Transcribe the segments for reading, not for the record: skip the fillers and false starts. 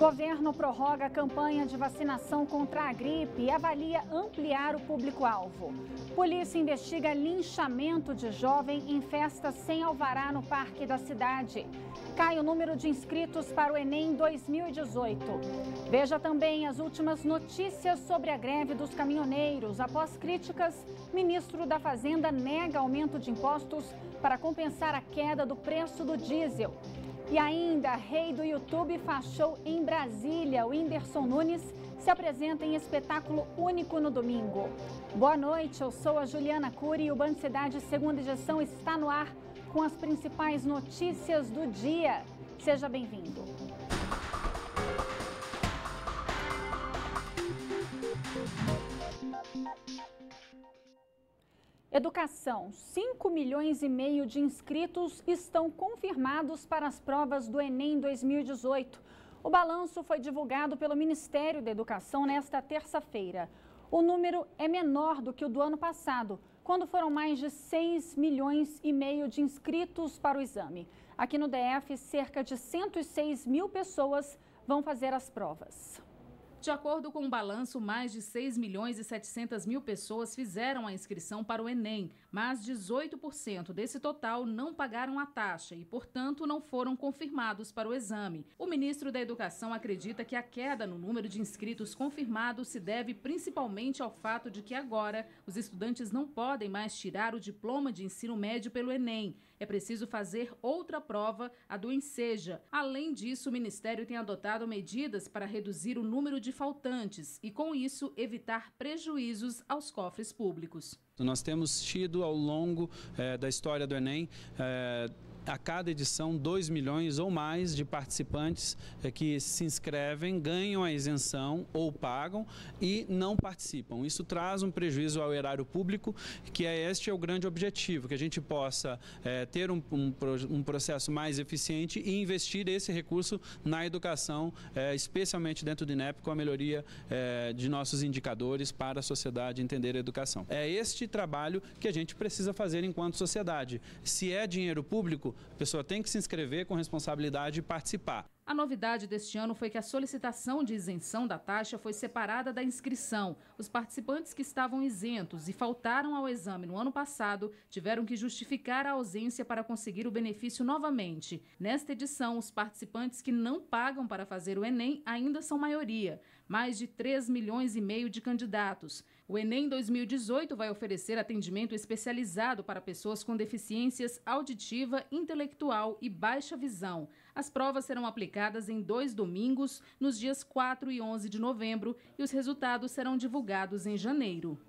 Governo prorroga a campanha de vacinação contra a gripe e avalia ampliar o público-alvo. Polícia investiga linchamento de jovem em festa sem alvará no Parque da Cidade. Cai o número de inscritos para o Enem 2018. Veja também as últimas notícias sobre a greve dos caminhoneiros. Após críticas, ministro da Fazenda nega aumento de impostos para compensar a queda do preço do diesel. E ainda, rei do YouTube faz show em Brasília. O Whindersson Nunes se apresenta em espetáculo único no domingo. Boa noite, eu sou a Juliana Cury e o Band Cidade segunda edição está no ar com as principais notícias do dia. Seja bem-vindo. Educação. 5,5 milhões de inscritos estão confirmados para as provas do Enem 2018. O balanço foi divulgado pelo Ministério da Educação nesta terça-feira. O número é menor do que o do ano passado, quando foram mais de 6,5 milhões de inscritos para o exame. Aqui no DF, cerca de 106 mil pessoas vão fazer as provas. De acordo com o balanço, mais de 6 milhões e 700 mil pessoas fizeram a inscrição para o Enem, mas 18% desse total não pagaram a taxa e, portanto, não foram confirmados para o exame. O ministro da Educação acredita que a queda no número de inscritos confirmados se deve principalmente ao fato de que agora os estudantes não podem mais tirar o diploma de ensino médio pelo Enem. É preciso fazer outra prova, a do Enseja. Além disso, o Ministério tem adotado medidas para reduzir o número de faltantes e, com isso, evitar prejuízos aos cofres públicos. Nós temos tido ao longo da história do Enem, a cada edição, 2 milhões ou mais de participantes que se inscrevem, ganham a isenção ou pagam e não participam. Isso traz um prejuízo ao erário público, que este é o grande objetivo, que a gente possa ter um processo mais eficiente e investir esse recurso na educação, especialmente dentro do INEP, com a melhoria de nossos indicadores para a sociedade entender a educação. É este trabalho que a gente precisa fazer enquanto sociedade. Se é dinheiro público, a pessoa tem que se inscrever com responsabilidade e participar. A novidade deste ano foi que a solicitação de isenção da taxa foi separada da inscrição. Os participantes que estavam isentos e faltaram ao exame no ano passado tiveram que justificar a ausência para conseguir o benefício novamente. Nesta edição, os participantes que não pagam para fazer o Enem ainda são maioria, mais de 3,5 milhões de candidatos. O Enem 2018 vai oferecer atendimento especializado para pessoas com deficiências auditiva, intelectual e baixa visão. As provas serão aplicadas em 2 domingos, nos dias 4 e 11 de novembro, e os resultados serão divulgados em janeiro.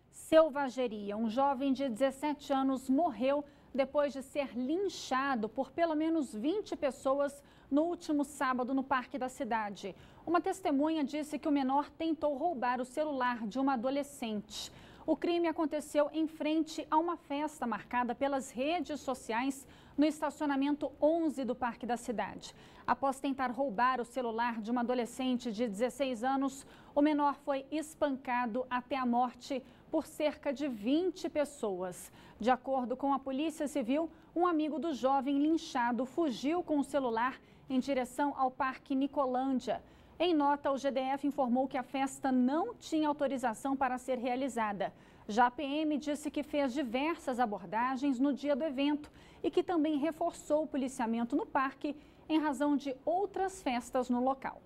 Selvageria. Um jovem de 17 anos morreu depois de ser linchado por pelo menos 20 pessoas no último sábado no Parque da Cidade. Uma testemunha disse que o menor tentou roubar o celular de uma adolescente. O crime aconteceu em frente a uma festa marcada pelas redes sociais no estacionamento 11 do Parque da Cidade. Após tentar roubar o celular de uma adolescente de 16 anos, o menor foi espancado até a morte por cerca de 20 pessoas. De acordo com a Polícia Civil, um amigo do jovem linchado fugiu com o celular em direção ao Parque Nicolândia. Em nota, o GDF informou que a festa não tinha autorização para ser realizada. Já a PM disse que fez diversas abordagens no dia do evento e que também reforçou o policiamento no parque em razão de outras festas no local.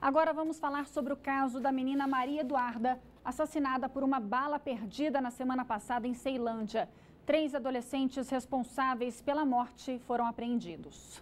Agora vamos falar sobre o caso da menina Maria Eduarda, assassinada por uma bala perdida na semana passada em Ceilândia. 3 adolescentes responsáveis pela morte foram apreendidos.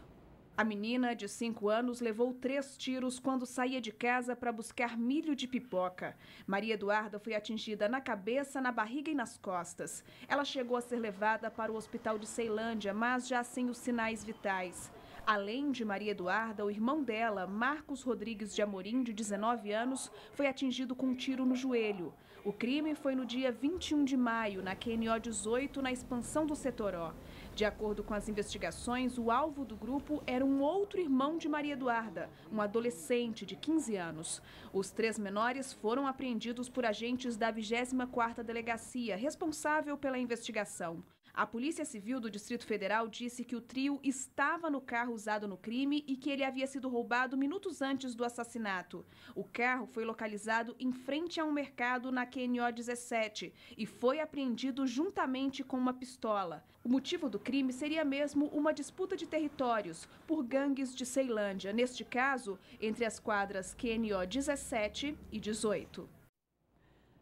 A menina, de 5 anos, levou 3 tiros quando saía de casa para buscar milho de pipoca. Maria Eduarda foi atingida na cabeça, na barriga e nas costas. Ela chegou a ser levada para o hospital de Ceilândia, mas já sem os sinais vitais. Além de Maria Eduarda, o irmão dela, Marcos Rodrigues de Amorim, de 19 anos, foi atingido com um tiro no joelho. O crime foi no dia 21 de maio, na QNO 18, na expansão do Setoró. De acordo com as investigações, o alvo do grupo era um outro irmão de Maria Eduarda, um adolescente de 15 anos. Os 3 menores foram apreendidos por agentes da 24ª Delegacia, responsável pela investigação. A Polícia Civil do Distrito Federal disse que o trio estava no carro usado no crime e que ele havia sido roubado minutos antes do assassinato. O carro foi localizado em frente a um mercado na QNO 17 e foi apreendido juntamente com uma pistola. O motivo do crime seria mesmo uma disputa de territórios por gangues de Ceilândia, neste caso, entre as quadras QNO 17 e 18.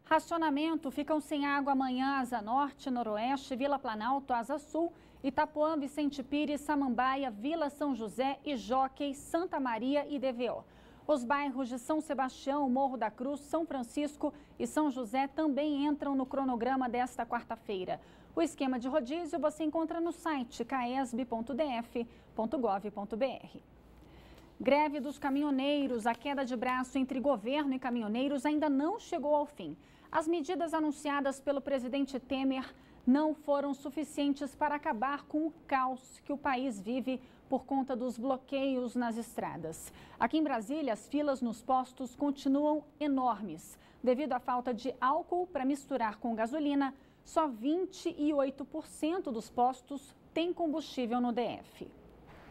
Racionamento: ficam sem água amanhã Asa Norte, Noroeste, Vila Planalto, Asa Sul, Itapuã, Vicente Pires, Samambaia, Vila São José, Jockey, Santa Maria e DVO. Os bairros de São Sebastião, Morro da Cruz, São Francisco e São José também entram no cronograma desta quarta-feira. O esquema de rodízio você encontra no site caesb.df.gov.br. Greve dos caminhoneiros. A queda de braço entre governo e caminhoneiros ainda não chegou ao fim. As medidas anunciadas pelo presidente Temer não foram suficientes para acabar com o caos que o país vive por conta dos bloqueios nas estradas. Aqui em Brasília, as filas nos postos continuam enormes. Devido à falta de álcool para misturar com gasolina, só 28% dos postos têm combustível no DF.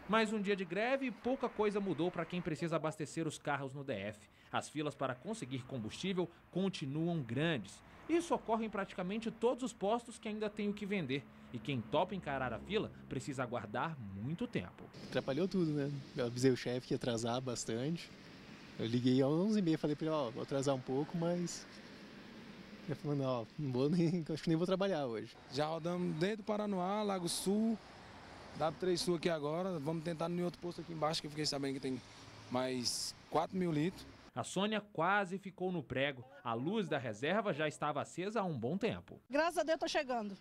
Mais um dia de greve e pouca coisa mudou para quem precisa abastecer os carros no DF. As filas para conseguir combustível continuam grandes. Isso ocorre em praticamente todos os postos que ainda têm o que vender. E quem topa encarar a fila precisa aguardar muito tempo. Atrapalhou tudo, né? Eu avisei o chefe que ia atrasar bastante. Eu liguei às 11h30, falei para ele, vou atrasar um pouco, mas... Ele falou, não vou acho que nem vou trabalhar hoje. Já rodamos desde o Paranoá, Lago Sul, W3 Sul aqui agora. Vamos tentar em outro posto aqui embaixo, que eu fiquei sabendo que tem mais 4.000 litros. A Sônia quase ficou no prego. A luz da reserva já estava acesa há um bom tempo. Graças a Deus tô chegando.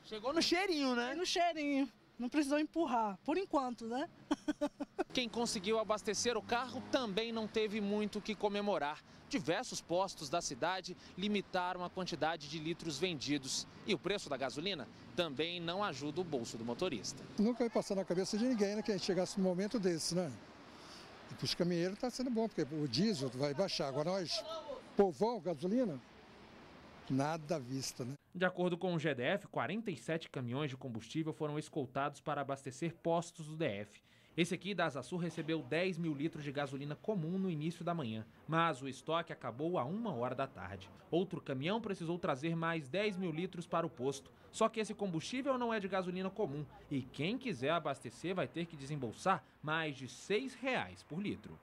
Chegou no cheirinho, né? No cheirinho. Não precisou empurrar, por enquanto, né? Quem conseguiu abastecer o carro também não teve muito o que comemorar. Diversos postos da cidade limitaram a quantidade de litros vendidos. E o preço da gasolina também não ajuda o bolso do motorista. Nunca vai passar na cabeça de ninguém, né, que a gente chegasse num momento desse, né? E para os caminhoneiros está sendo bom, porque o diesel vai baixar. Agora nós, povão, gasolina, nada à vista, né? De acordo com o GDF, 47 caminhões de combustível foram escoltados para abastecer postos do DF. Esse aqui da Asa Sul recebeu 10.000 litros de gasolina comum no início da manhã, mas o estoque acabou a 1h da tarde. Outro caminhão precisou trazer mais 10.000 litros para o posto. Só que esse combustível não é de gasolina comum e quem quiser abastecer vai ter que desembolsar mais de R$ 6,00 por litro.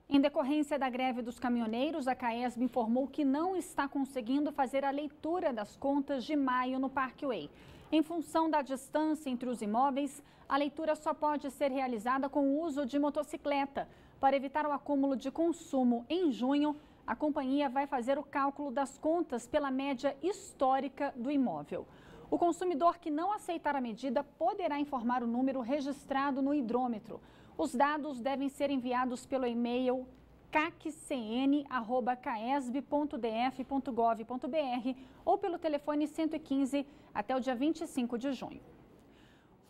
Em decorrência da greve dos caminhoneiros, a Caesb informou que não está conseguindo fazer a leitura das contas de maio no Parkway. Em função da distância entre os imóveis, a leitura só pode ser realizada com o uso de motocicleta. Para evitar o acúmulo de consumo em junho, a companhia vai fazer o cálculo das contas pela média histórica do imóvel. O consumidor que não aceitar a medida poderá informar o número registrado no hidrômetro. Os dados devem ser enviados pelo e-mail cacn@caesb.df.gov.br ou pelo telefone 115 até o dia 25 de junho.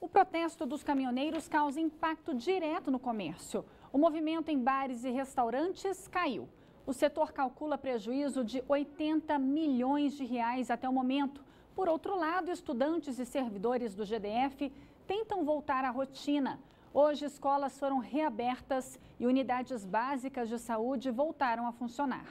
O protesto dos caminhoneiros causa impacto direto no comércio. O movimento em bares e restaurantes caiu. O setor calcula prejuízo de R$80 milhões até o momento. Por outro lado, estudantes e servidores do GDF tentam voltar à rotina. Hoje, escolas foram reabertas e unidades básicas de saúde voltaram a funcionar.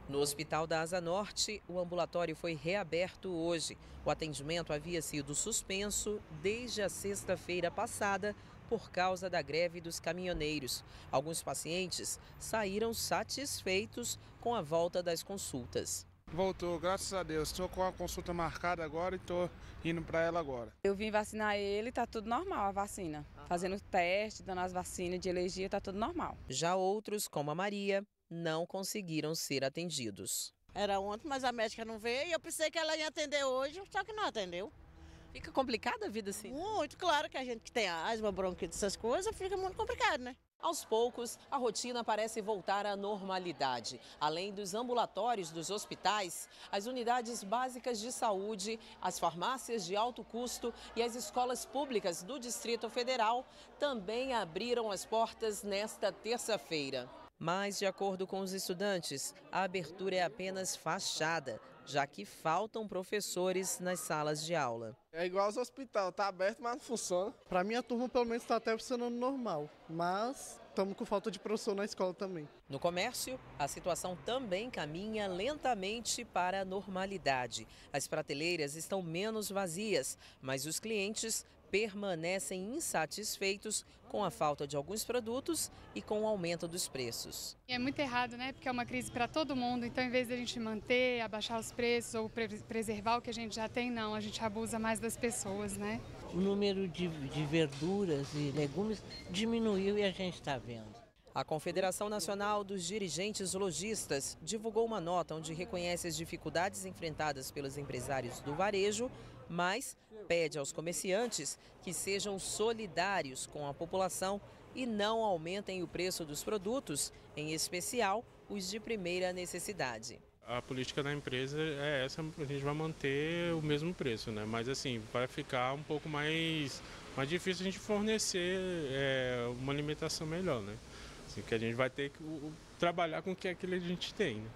No Hospital da Asa Norte, o ambulatório foi reaberto hoje. O atendimento havia sido suspenso desde a sexta-feira passada por causa da greve dos caminhoneiros. Alguns pacientes saíram satisfeitos com a volta das consultas. Voltou, graças a Deus. Estou com a consulta marcada agora e estou indo para ela agora. Eu vim vacinar ele, está tudo normal a vacina. Fazendo teste, dando as vacinas de alergia, está tudo normal. Já outros, como a Maria, não conseguiram ser atendidos. Era ontem, mas a médica não veio e eu pensei que ela ia atender hoje, só que não atendeu. Fica complicada a vida assim? Muito, claro que a gente que tem asma, bronquite, essas coisas, fica muito complicado, né? Aos poucos, a rotina parece voltar à normalidade. Além dos ambulatórios dos hospitais, as unidades básicas de saúde, as farmácias de alto custo e as escolas públicas do Distrito Federal também abriram as portas nesta terça-feira. Mas, de acordo com os estudantes, a abertura é apenas fachada. já que faltam professores nas salas de aula. É igual aos hospitais, está aberto, mas não funciona. Para mim, a turma pelo menos está até funcionando normal, mas estamos com falta de professor na escola também. No comércio, a situação também caminha lentamente para a normalidade. As prateleiras estão menos vazias, mas os clientes permanecem insatisfeitos com a falta de alguns produtos e com o aumento dos preços. É muito errado, né? Porque é uma crise para todo mundo, então em vez de a gente manter, abaixar os preços ou preservar o que a gente já tem, não, a gente abusa mais das pessoas, né? O número de verduras e legumes diminuiu e a gente está vendo. A Confederação Nacional dos Dirigentes Lojistas divulgou uma nota onde reconhece as dificuldades enfrentadas pelos empresários do varejo, mas pede aos comerciantes que sejam solidários com a população e não aumentem o preço dos produtos, em especial os de primeira necessidade. A política da empresa é essa, a gente vai manter o mesmo preço, né? Mas assim, vai ficar um pouco mais difícil a gente fornecer uma alimentação melhor, né? Assim, que a gente vai ter que trabalhar com o que é que a gente tem, né?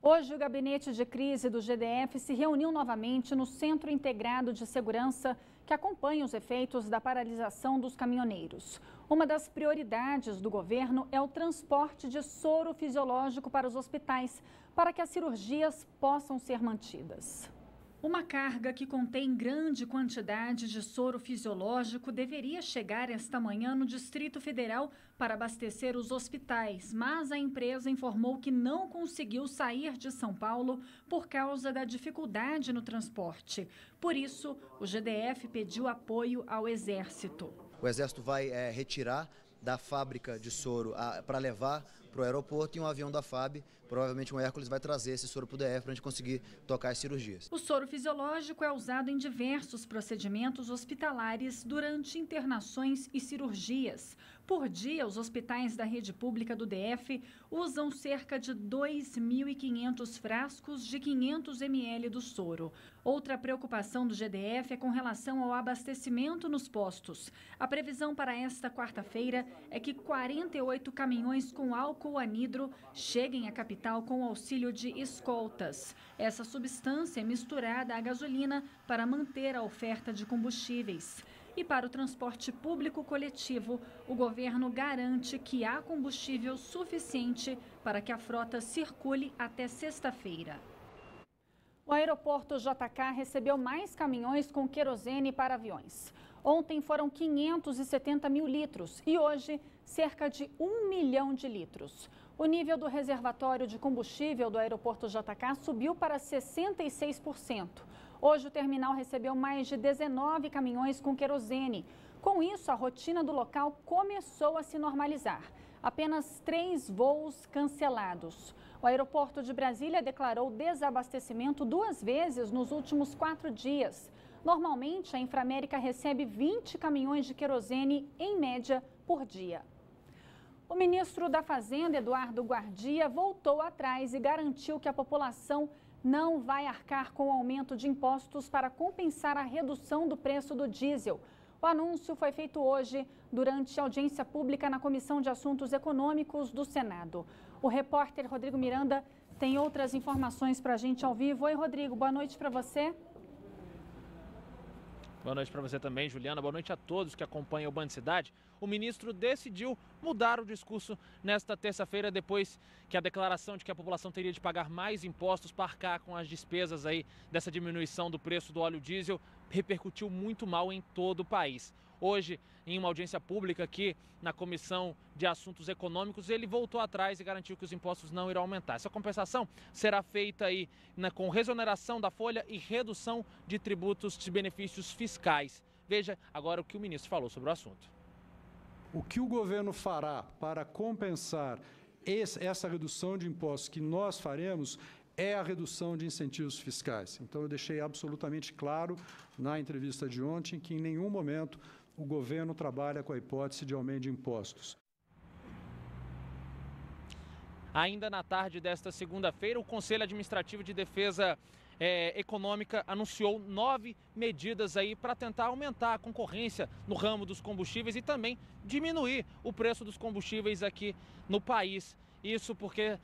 Hoje, o gabinete de crise do GDF se reuniu novamente no Centro Integrado de Segurança, que acompanha os efeitos da paralisação dos caminhoneiros. Uma das prioridades do governo é o transporte de soro fisiológico para os hospitais, para que as cirurgias possam ser mantidas. Uma carga que contém grande quantidade de soro fisiológico deveria chegar esta manhã no Distrito Federal para abastecer os hospitais, mas a empresa informou que não conseguiu sair de São Paulo por causa da dificuldade no transporte. Por isso, o GDF pediu apoio ao Exército. O Exército vai retirar da fábrica de soro para levar para o aeroporto e um avião da FAB, provavelmente um Hércules, vai trazer esse soro para o DF para a gente conseguir tocar as cirurgias. O soro fisiológico é usado em diversos procedimentos hospitalares durante internações e cirurgias. Por dia, os hospitais da rede pública do DF usam cerca de 2.500 frascos de 500 ml do soro. Outra preocupação do GDF é com relação ao abastecimento nos postos. A previsão para esta quarta-feira é que 48 caminhões com álcool anidro cheguem à capital com o auxílio de escoltas. Essa substância é misturada à gasolina para manter a oferta de combustíveis. E para o transporte público coletivo, o governo garante que há combustível suficiente para que a frota circule até sexta-feira. O aeroporto JK recebeu mais caminhões com querosene para aviões. Ontem foram 570 mil litros e hoje cerca de 1 milhão de litros. O nível do reservatório de combustível do aeroporto JK subiu para 66%. Hoje o terminal recebeu mais de 19 caminhões com querosene. Com isso, a rotina do local começou a se normalizar. Apenas 3 voos cancelados. O aeroporto de Brasília declarou desabastecimento 2 vezes nos últimos 4 dias. Normalmente, a Inframérica recebe 20 caminhões de querosene, em média, por dia. O ministro da Fazenda, Eduardo Guardia, voltou atrás e garantiu que a população não vai arcar com o aumento de impostos para compensar a redução do preço do diesel. O anúncio foi feito hoje durante audiência pública na Comissão de Assuntos Econômicos do Senado. O repórter Rodrigo Miranda tem outras informações para a gente ao vivo. Oi, Rodrigo, boa noite para você. Boa noite para você também, Juliana. Boa noite a todos que acompanham o Band Cidade. O ministro decidiu mudar o discurso nesta terça-feira, depois que a declaração de que a população teria de pagar mais impostos para arcar com as despesas aí dessa diminuição do preço do óleo diesel repercutiu muito mal em todo o país. Hoje, em uma audiência pública aqui na Comissão de Assuntos Econômicos, ele voltou atrás e garantiu que os impostos não irão aumentar. Essa compensação será feita aí com exoneração da folha e redução de tributos de benefícios fiscais. Veja agora o que o ministro falou sobre o assunto. O que o governo fará para compensar essa redução de impostos que nós faremos é a redução de incentivos fiscais. Então, eu deixei absolutamente claro na entrevista de ontem que em nenhum momento o governo trabalha com a hipótese de aumento de impostos. Ainda na tarde desta segunda-feira, o Conselho Administrativo de Defesa Econômica anunciou 9 medidas aí para tentar aumentar a concorrência no ramo dos combustíveis e também diminuir o preço dos combustíveis aqui no país. Isso porque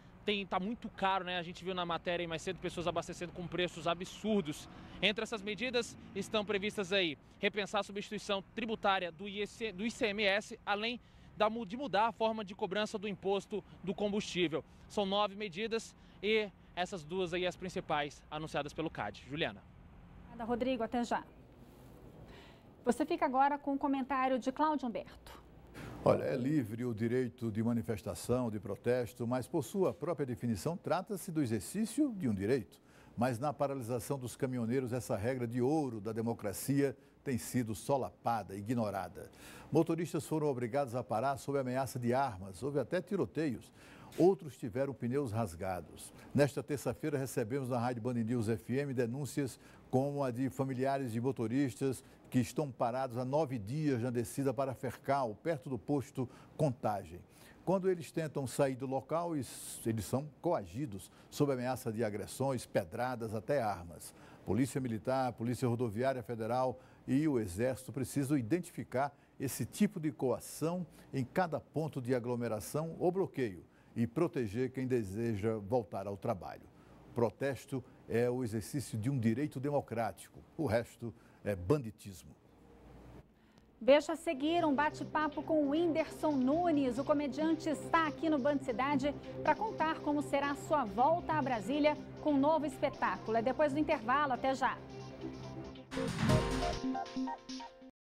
tá muito caro, né? A gente viu na matéria aí mais cedo pessoas abastecendo com preços absurdos. Entre essas medidas estão previstas aí repensar a substituição tributária do ICMS, além de mudar a forma de cobrança do imposto do combustível. São 9 medidas e essas duas aí as principais anunciadas pelo CAD. Juliana. Obrigada, Rodrigo. Até já. Você fica agora com o comentário de Cláudio Humberto. Olha, é livre o direito de manifestação, de protesto, mas por sua própria definição trata-se do exercício de um direito. Mas na paralisação dos caminhoneiros, essa regra de ouro da democracia tem sido solapada, ignorada. Motoristas foram obrigados a parar sob ameaça de armas, houve até tiroteios. Outros tiveram pneus rasgados. Nesta terça-feira recebemos na Rádio Band News FM denúncias como a de familiares de motoristas que estão parados há 9 dias na descida para Fercal, perto do posto Contagem. Quando eles tentam sair do local, eles são coagidos sob ameaça de agressões, pedradas, até armas. Polícia Militar, Polícia Rodoviária Federal e o Exército precisam identificar esse tipo de coação em cada ponto de aglomeração ou bloqueio e proteger quem deseja voltar ao trabalho. Protesto é o exercício de um direito democrático, o resto é banditismo. Veja a seguir um bate-papo com o Whindersson Nunes. O comediante está aqui no Band Cidade para contar como será a sua volta a Brasília com um novo espetáculo. É depois do intervalo, até já.